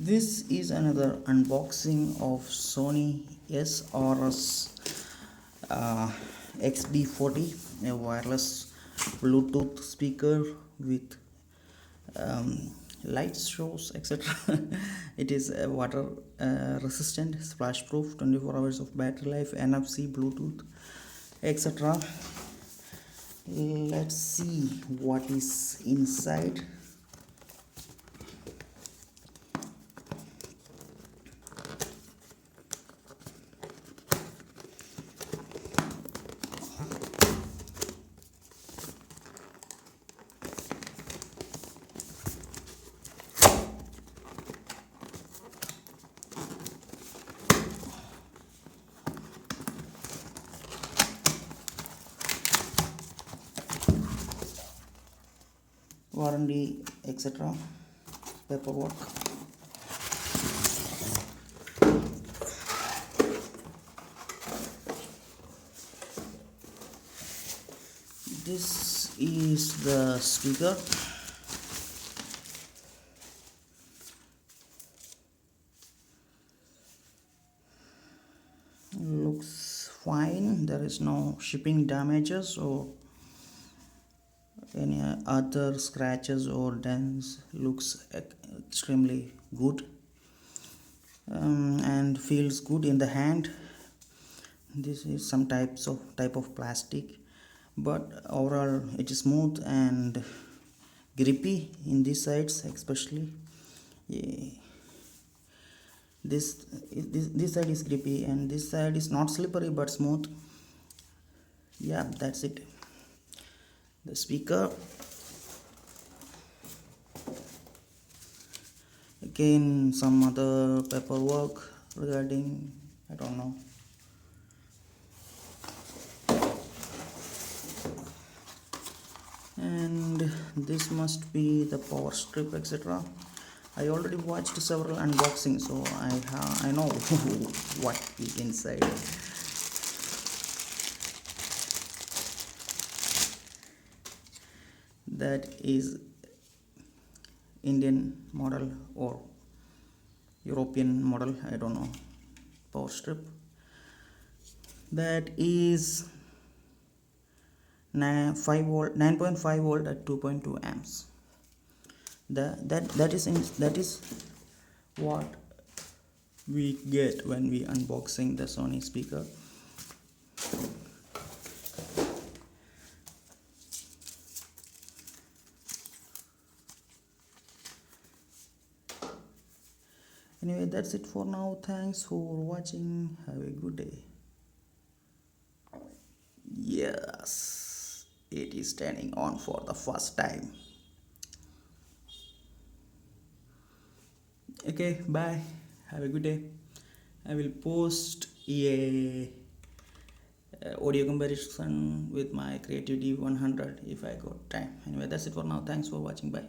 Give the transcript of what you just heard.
This is another unboxing of Sony SRS-XB40, a wireless Bluetooth speaker with light shows, etc. It is a water resistant, splash proof, 24 hours of battery life, NFC, Bluetooth, etc. Let's see what is inside. Warranty, etc. Paperwork. This is the speaker. Looks fine. There is no shipping damages or any other scratches or dents. Looks extremely good and feels good in the hand. This is some type of plastic, but overall it is smooth and grippy in these sides especially. Yeah. This side is grippy and this side is not slippery but smooth. Yeah, that's it. The speaker, again some other paperwork regarding, I don't know. And this must be the power strip, etc. I already watched several unboxings, so I know what is inside. That is Indian model or European model, I don't know. Power strip, that is 9.5 volt at 2.2 amps. That is what we get when we unboxing the Sony speaker. Anyway, that's it for now. Thanks for watching. Have a good day. Yes, it is turning on for the first time. Okay, bye. Have a good day. I will post a audio comparison with my Creative D100 if I got time. Anyway, that's it for now. Thanks for watching. Bye.